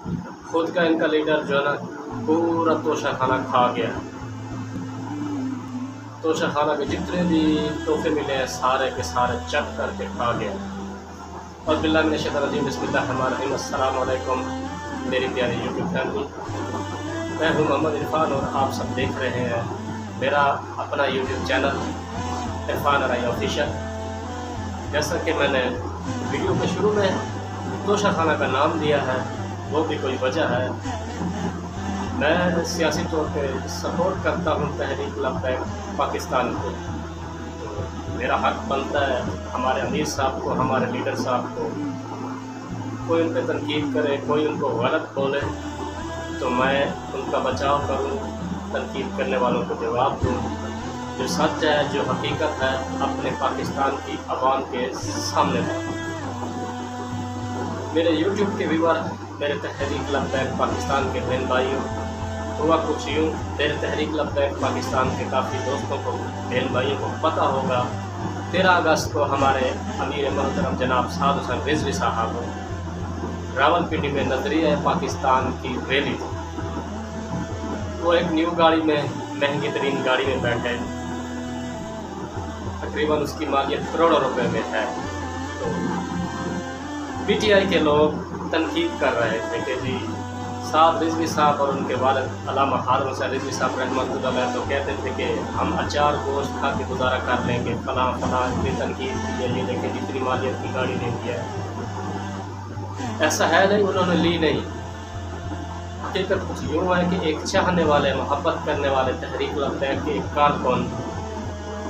खुद का इनका लीडर जो है ना पूरा तोशा खाना खा गया। तोशा खाना के जितने भी तोहफे मिले हैं सारे के सारे चक करके खा गया। और बिल्लाह मिनश शैतानिर रजीम, बिस्मिल्लाहिर्रहमानिर्रहीम। अस्सलाम वालेकुम मेरी प्यारी यूट्यूब फैमिली, मैं हूँ मोहम्मद इरफान और आप सब देख रहे हैं मेरा अपना यूट्यूब चैनल इरफान अराई ऑफिशियल। जैसा कि मैंने वीडियो के शुरू में तोशा खाना का नाम दिया है, वो भी कोई वजह है। मैं सियासी तौर पे सपोर्ट करता हूँ तहरीक लब्बैक पाकिस्तान को। तो मेरा हक बनता है हमारे अमीर साहब को, हमारे लीडर साहब को, कोई उन पर तनकीद करे, कोई उनको गलत बोले तो मैं उनका बचाव करूँ, तनकीद करने वालों को जवाब दूँ। जो सच है, जो हकीकत है, अपने पाकिस्तान की आवाम के सामने रखूँ। मेरे यूट्यूब के व्यूअर, मेरे तहरीक लब्बैक पाकिस्तान के बहन भाइयों, हुआ कुछ यूँ। मेरे तहरीक लब्बैक पाकिस्तान के काफ़ी दोस्तों को, बहन भाइयों को पता होगा 13 अगस्त को हमारे अमीर मोहतरम जनाब साद हुसैन रिजवी साहब रावलपिंडी में नजरिया पाकिस्तान की रैली थी। वो एक न्यू गाड़ी में, महंगी तरीन गाड़ी में बैठे, तकरीबन उसकी मालियत करोड़ों रुपए में है। तो पीटीआई के लोग तनकीद कर रहे थे कि जी साद रिजवी साहब और उनके वालिद अल्लामा हारून हुसैन रिजवी साहब रहमतुल्लाह अलैह तो कहते थे कि हम अचार गोश्त खा के गुजारा कर लेंगे, फलां फलां इतनी तनकीद की है, ये देखें जितनी मालियत की गाड़ी ले लिया है। ऐसा है नहीं, उन्होंने ली नहीं। हकीकत कुछ यूँ है कि एक चाहने वाले, मोहब्बत करने वाले तहरीक लब्बैक के एक कारकुन,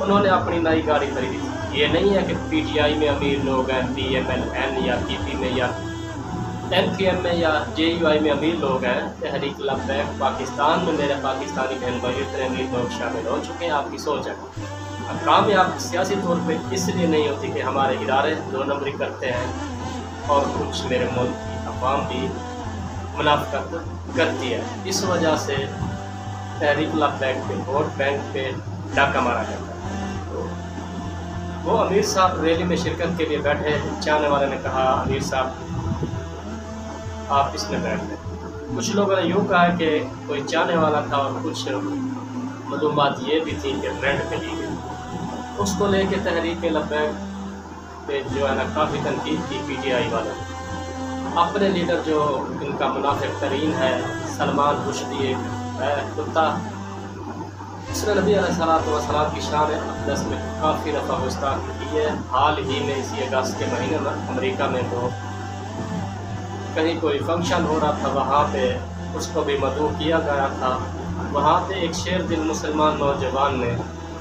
उन्होंने अपनी नई गाड़ी खरीदी थी। ये नहीं है कि पीटीआई में अमीर लोग हैं, PMLN या PP में या NPM में या JUI में अमीर लोग हैं। तहरीक लब्बैक पाकिस्तान में मेरे पाकिस्तानी बहन भाई इतने अमीर लोग शामिल हो चुके हैं। आपकी सोच है कामयाब सियासी तौर पे इसलिए नहीं होती कि हमारे इदारे 2 नंबरी करते हैं और कुछ मेरे मुल्क की अवाम भी मुनाफिकत करती है। इस वजह से तहरीक लब्बैक के वोट बैंक पे डाका मारा जाता है। तो वो अमीर साहब रैली में शिरकत के लिए बैठे, चाहने वाले ने कहा अमीर साहब आप इसमें बैठ गए। कुछ लोगों ने यूँ कहा कि कोई चाहने वाला था और कुछ मालूमात ये भी थी कि रेंट पे ली गई। उसको लेके तहरीक लब्बैक पे जो है ना काफ़ी तनकीद की पीटीआई वालों ने। अपने लीडर जो इनका मुनाफिक तरीन है सलमान रुश्दी, एक है कुत्ता, इसने नबी अलैहिस्सलाम की शान अक़दस में काफ़ी दफ़ा गुस्ताखी की है। हाल ही में इसी अगस्त के महीने में अमेरिका में वो कहीं कोई फंक्शन हो रहा था, वहाँ पे उसको भी मदऊ किया गया था। वहाँ पे एक शेर दिल मुसलमान नौजवान ने,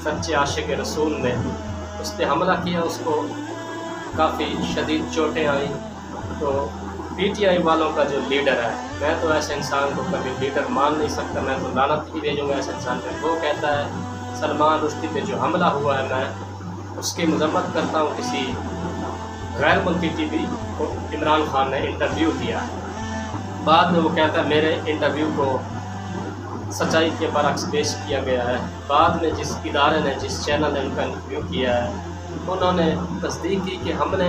सच्चे आशिक रसूल ने उस पर हमला किया, उसको काफ़ी शदीद चोटें आई। तो पीटीआई वालों का जो लीडर है, मैं तो ऐसे इंसान को कभी लीडर मान नहीं सकता, मैं तो लानत ही भेजूँगा ऐसे इंसान पर। वो कहता है सलमान रुश्दी पे जो हमला हुआ है, मैं उसकी मजम्मत करता हूँ। किसी गैर मुल्की टीवी को इमरान खान ने इंटरव्यू दिया। बाद में वो कहता है मेरे इंटरव्यू को सच्चाई के बरक्स पेश किया गया है। बाद में जिस इदारे ने, जिस चैनल ने उनका इंटरव्यू किया है, उन्होंने तस्दीक की कि हमने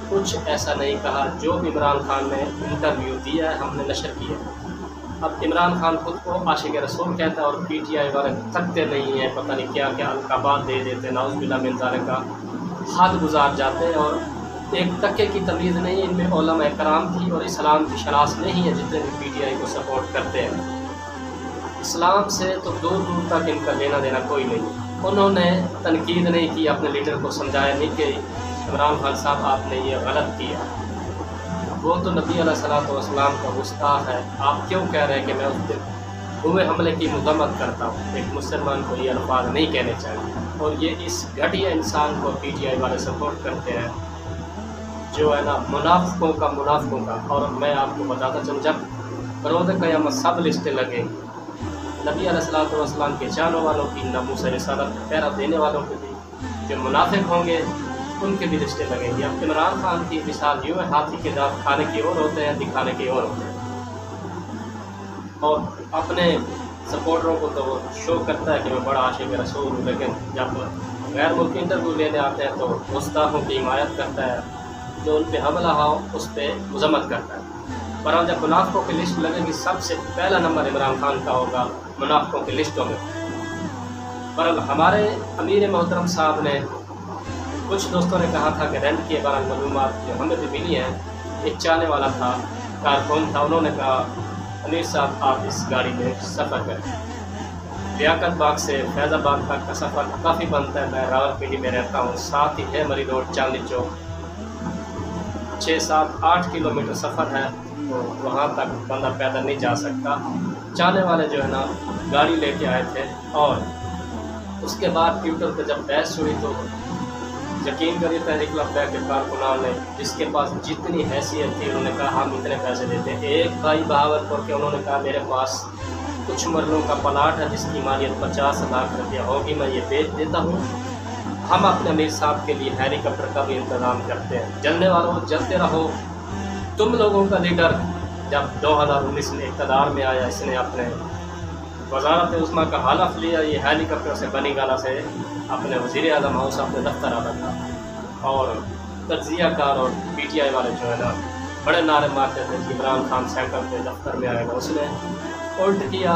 कुछ ऐसा नहीं कहा। जो इमरान खान ने इंटरव्यू दिया है हमने नशर किया। अब इमरान खान खुद को आशिक रसूल कहता है और पीटीआई वाले थकते नहीं हैं, पता नहीं क्या क्या अलकाबात दे देते, नाउज़ुबिल्लाह मिन ज़ालिक का हद गुजार जाते हैं। और एक तक्के की तमीज़ नहीं, इनमें उलमा कराम की और इस्लाम की शनास नहीं है जितने भी पीटीआई को सपोर्ट करते हैं। इस्लाम से तो दूर दूर तक इनका लेना देना कोई नहीं। उन्होंने तनकीद नहीं की, अपने लीडर को समझाया नहीं कि इमरान खान साहब आपने ये गलत किया। वो तो नबी अलैहिस्सलाम का गुस्ताख है। आप क्यों कह रहे हैं कि मैं उस दिन हुए हमले की मजम्मत करता हूँ? एक मुसलमान को ये अल्फाज नहीं कहने चाहिए। और ये इस घटिया इंसान को पीटीआई वाले सपोर्ट करते हैं जो है ना मुनाफिकों का। और मैं आपको बताता चलूँ, जब रोज़ क़यामत सब लिस्टें लगेंगी, नबी अलैहिस्सलाम के चाहने वालों की, नमूस रिसालत पहरा देने वालों की भी, जो मुनाफिक होंगे उनके भी लिस्टें लगेंगी। अब इमरान खान की मिसाल यूँ है, हाथी के दांत खाने की ओर होते हैं, दिखाने की ओर होते हैं। और अपने सपोर्टरों को तो वो शो करता है कि मैं बड़ा आशिक रसूल हूँ, लेकिन जब गैर मुल्की इंटरव्यू लेने आते हैं तो गुस्ताखों की हिमायत करता है, जो उन पर हमला हो उस पर मजम्मत करता है। पर जब मुनाफिकों की लिस्ट लगेगी सबसे पहला नंबर इमरान खान का होगा मुनाफिकों की लिस्टों में। पर हमारे अमीर मोहतरम साहब ने, कुछ दोस्तों ने कहा था कि रेंट के बारे में मालूमात जो हमें भी मिली हैं, एक चाहने वाला था, कारकुन था, उन्होंने कहा अमीर साहब आप इस गाड़ी में सफ़र करें। लियाकत बाग से फैज़ाबाद तक का सफ़र काफ़ी बनता है। मैं रावलपिंडी में रहता हूँ, साथ ही है मरी रोड चांदनी चौक, 6, 7, 8 किलोमीटर सफ़र है, तो वहाँ तक बंदा पैदल नहीं जा सकता। चाहने वाले जो है ना गाड़ी लेके आए थे, और उसके बाद ट्विटर पर जब बहस हुई तो यकीन करिए तहरीक लब्बैक के कारकुनान ने, जिसके पास जितनी हैसियत थी, उन्होंने कहा हम इतने पैसे देते हैं। एक भाई बहावलपुर के, उन्होंने कहा मेरे पास कुछ मरलों का प्लाट है जिसकी मालियत 50 लाख रुपया होगी, मैं ये बेच देता हूँ। हम अपने अमीर साहब के लिए हेलीकॉप्टर का भी इंतज़ाम करते हैं। जलने वालों जलते रहो। तुम लोगों का लीडर जब 2019 में इक़्तिदार में आया, इसने अपने वज़ारत उस्मा का हलफ लिया, ये हेलीकॉप्टर से बनी गाला से अपने वज़ीर आज़म हाउस अपने दफ्तर आता था, और तज्जिया कार और PTI वाले जो है ना बड़े नारे मारते थे कि इमरान खान सेंटर पे दफ्तर में आएगा। उसने उल्ट किया,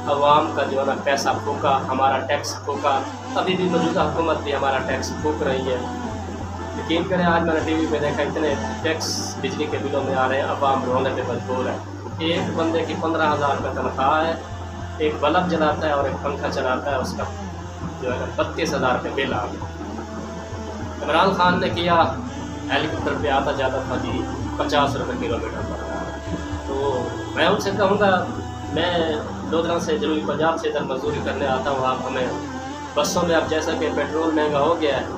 अवाम का जो है ना पैसा फूका, हमारा टैक्स फूका। अभी भी मौजूदा हुकूमत भी हमारा टैक्स फूक रही है। यकीन करें आज मैंने TV में देखा इतने टैक्स बिजली के बिलों में आ रहे हैं, अवाम रोने पे मजबूर है। एक बंदे की 15,000 रुपये तनख्वाह है, एक बल्ब जलाता है और एक पंखा चलाता है, उसका जो है 32,000 रुपये बिल आ गया। इमरान खान ने किया, हेलीकॉप्टर पे आता जाता था जी 50 रुपये किलोमीटर पर। तो मैं उनसे कहूँगा, मैं लोधरा से जरूरी पंजाब से इधर मजदूरी करने आता हूँ, आप हमें बसों में, अब जैसा कि पेट्रोल महंगा हो गया है,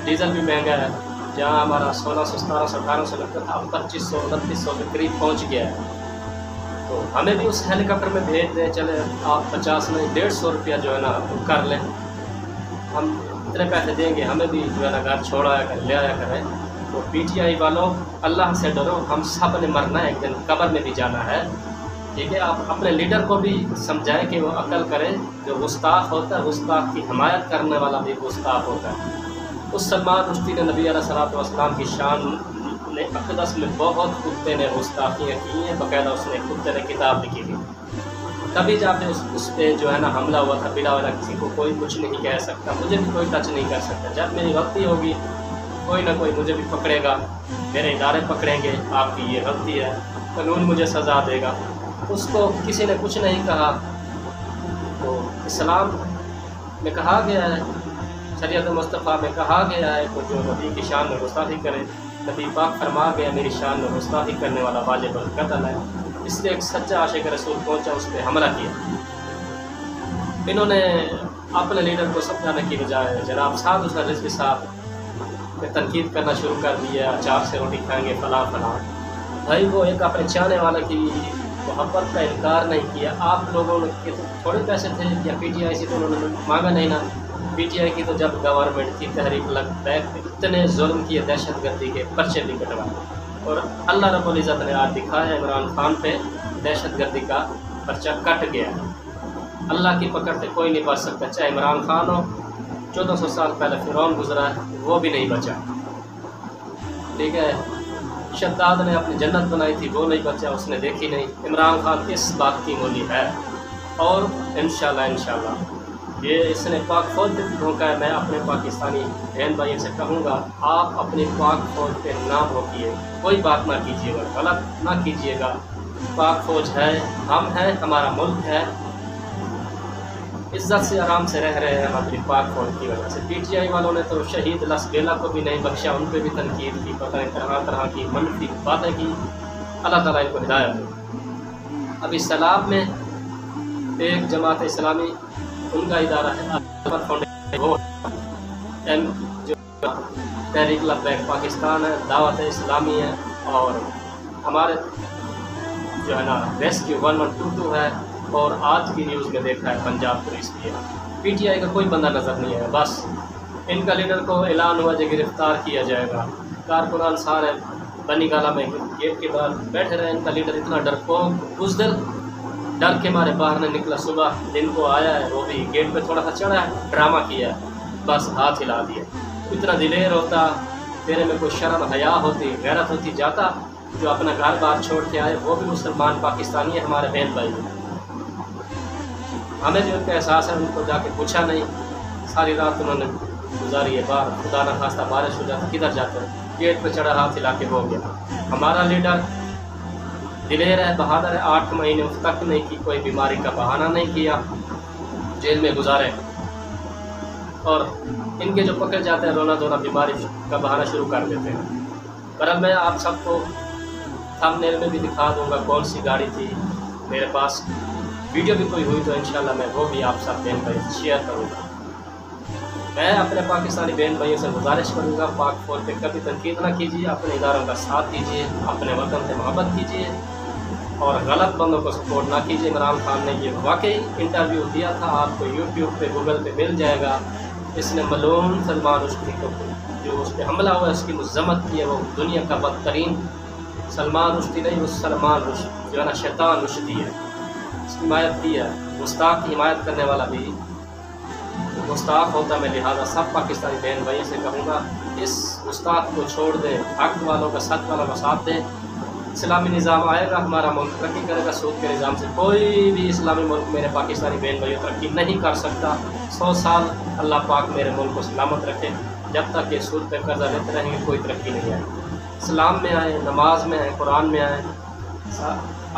डीजल भी महंगा है, जहाँ हमारा 1600, 1700, 1800 लगता था, अब 2500, 2900 के करीब पहुँच गया है। तो हमें भी उस हेलीकॉप्टर में भेज दें, चले आप 50 नहीं 150 रुपया जो है ना कर लें, हम इतने पैसे देंगे, हमें भी जो है ना घर छोड़ आया कर, ले आया करें। तो PTI वालों, अल्लाह से डरो, हम सब ने मरना है, एक दिन कब्र में भी जाना है, ठीक है। आप अपने लीडर को भी समझाएं कि वो अकल करे। जो गुस्ताख होता है, गुस्ताख की हिमायत करने वाला भी गुस्ताख होता है। उस सलमान रुश्दी ने नबी अलैहिस्सलाम की शान ने अक़दस में बहुत कुत्ते ने गुस्ताखियाँ की हैं, बाकायदा उसने कुत्ते ने किताब लिखी थी, तभी जाके उस पर जो है ना हमला हुआ था। बिला वाला किसी को कोई कुछ नहीं कह सकता, मुझे भी कोई टच नहीं कर सकता। जब मेरी गलती होगी कोई ना कोई मुझे भी पकड़ेगा, मेरे इदारे पकड़ेंगे, आपकी ये गलती है, कानून मुझे सज़ा देगा। उसको किसी ने कुछ नहीं कहा। तो इस्लाम में कहा गया है, शरीयत मुस्तफ़ा में कहा गया है, तो जो नबी की शान में गुस्ताखी करे, नबी पाक फरमा गया मेरी शान में गुस्ताखी करने वाला वाजिब कत्ल है। इसलिए एक सच्चा आशिक रसूल पहुंचा, उस पर हमला किया। इन्होंने अपने लीडर को समझाने की बजाय जनाब साद हुसैन रिजवी साहब ने तनकीद करना शुरू कर दिया, अचार से रोटी खाएंगे फला फला। भाई वो एक अपने चाहने वाले की मोहब्बत का इनकार नहीं किया। आप लोगों के तो थोड़े पैसे थे, या PTI से तो उन्होंने मांगा नहीं ना। PTI की तो जब गवर्नमेंट थी तहरीक लब्बैक, इतने जुल्म किए, दहशतगर्दी के पर्चे भी कटवाए, और अल्लाह रब्बुल इज़्ज़त ने आज दिखाया इमरान खान पे दहशतगर्दी का पर्चा कट गया। अल्लाह की पकड़ से कोई नहीं बच सकता, चाहे इमरान खान हो। 1400 साल पहले फ़िरौन गुजरा है, वो भी नहीं बचा, ठीक है। शद्दाद ने अपनी जन्नत बनाई थी, वो नहीं बचा, उसने देखी नहीं। इमरान खान इस बात की मूली है, और इंशाल्लाह ये इसने पाक फौज पे धोखा है। मैं अपने पाकिस्तानी बहन भाइयों से कहूँगा, आप अपनी पाक फौज पे ना रोकिए, कोई बात ना कीजिएगा, गलत ना कीजिएगा। पाक फौज है, हम हैं, हमारा मुल्क है, इज़्ज़त से आराम से रह रहे हैं हम अपनी पाक फौज की वजह से। PTI वालों ने तो शहीद लसबेला को भी नहीं बख्शा, उन पर भी तनकीद की, पता नहीं तरह तरह की मनफी बातें की। अल्लाह ताला इनको हिदायत दे। अभी सैलाब में एक जमात इस्लामी, उनका इदारा है वो जो तहरीक लब्बैक पाकिस्तान है, दावत इस्लामी है, और हमारे जो है ना रेस्क्यू 1122 है, और आज की न्यूज़ में देखा है पंजाब पुलिस की है। PTI का कोई बंदा नज़र नहीं है, बस इनका लीडर को ऐलान हुआ जो गिरफ़्तार किया जाएगा। कारकुनान सारे बनी गाला में गेट के बाहर बैठे रहे, इनका लीडर इतना डरपोक बुज़दिल, डर के मारे बाहर नहीं निकला। सुबह दिन को आया है, वो भी गेट पे थोड़ा सा चढ़ा है, ड्रामा किया है, बस हाथ हिला दिया। इतना दिलेर होता, तेरे में कोई शर्म हया होती, गैरत होती, जाता جو اپنا گھر بار چھوڑ کے آئے وہ بھی مسلمان پاکستانی ہیں، ہمارے بہن بھائی ہیں۔ ہمیں جو ان کا احساس ہے ان کو جا کے پوچھا نہیں، ساری رات انہوں نے گزاری ہے باہر، خدا نہ خواستہ بارش ہو جاتا کدھر جاتے ہیں، گیٹ پہ چڑھا ہاتھ ہلا کے ہو گیا۔ ہمارا لیڈر دلیر ہے، بہادر ہے، 8 مہینے تک نہیں کی کوئی بیماری کا بہانہ نہیں کیا، جیل میں گزارے، اور ان کے جو پکڑ جاتے ہیں رونا دھونا بیماری کا بہانہ شروع کر دیتے ہیں۔ پر میں آپ سب کو تھمبنیل میں بھی دکھا دوں گا کون سی گاڑی تھی میرے پاس، ویڈیو بھی کوئی ہوئی تو انشاءاللہ میں وہ بھی آپ سب بہن بھائی شیئر کروں گا۔ میں اپنے پاکستانی بہن بھائیوں سے گزارش کروں گا پاک فوج پہ کبھی تنقید نہ کیجیے، اپنے اداروں کا ساتھ دیجیے، اپنے وطن سے محبت کیجیے اور غلط بندوں کو سپورٹ نہ کیجیے۔ عمران خان نے یہ واقعی انٹرویو دیا تھا، آپ کو یوٹیوب پہ گوگل پہ مل جائے گا۔ اس نے ملعون سلمان رشدی کو جو اس پہ حملہ ہوا ہے اس کی مذمت کی ہے، وہ دنیا کا بدترین سلمان رشدی نہیں، وہ سلمان رشدی جو ہے نا شیطان رشدی ہے، اس کی حمایت کی ہے۔ گستاخ کی حمایت کرنے والا بھی گستاخ ہوتا ہے، میں لہٰذا سب پاکستانی بہن بھائی سے کہوں گا اس گستاخ کو چھوڑ دیں، حق والوں کا سچ والوں کا ساتھ دیں۔ اسلامی نظام آئے گا، ہمارا ملک ترقی کرے گا۔ سود کے نظام سے کوئی بھی اسلامی ملک میرے پاکستانی بہن بھائیوں ترقی نہیں کر سکتا۔ 100 سال اللہ پاک میرے ملک کو سلامت رکھے، جب تک یہ سود پہ قرضہ لیتے رہیں گے کوئی ترقی نہیں آئے۔ اسلام میں آئیں، نماز میں آئیں، قرآن میں آئیں،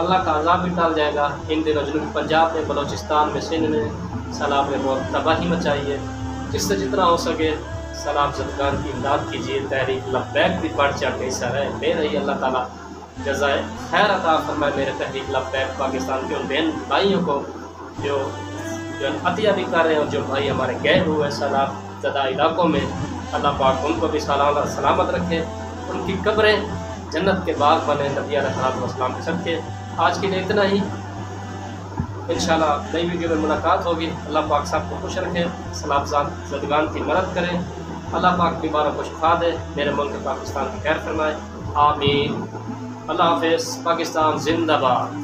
اللہ کا عذاب بھی ٹال جائے گا۔ ان دنوں جنوبی پنجاب میں، بلوچستان میں، سندھ میں سیلاب نے بہت تباہی مچائی ہے۔ جس سے جتنا ہو سکے سیلاب زدگان کی امداد کیجیے، تحریک لبیک بھی بڑھ چڑھ کے حصہ رہے، میرے ہی اللہ تعالیٰ جزائے خیر عطا فرمائے میرے تحریک لبیک پاکستان کے ان بہن بھائیوں کو جو عطیہ بھی کر رہے ہیں، اور جو بھائی ہمارے گئے ہوئے سیلاب زدہ علاقوں میں، اللہ پاک ان کو بھی سلامت رکھے، ان کی قبریں جنت کے باغ بنے، نبی علیہ الصلوۃ والسلام کے صدقے۔ آج کے لیے اتنا ہی، انشاءاللہ نئی ویڈیو میں ملاقات ہوگی۔ اللہ پاک سب کو خوش رکھے، سیلاب زدگان کی مدد کریں، اللہ پاک بیماروں کو شفا دے، میرے ملک پاکستان کی خیر فرمائے، آمین۔ اللہ حافظ، پاکستان زندہ باد۔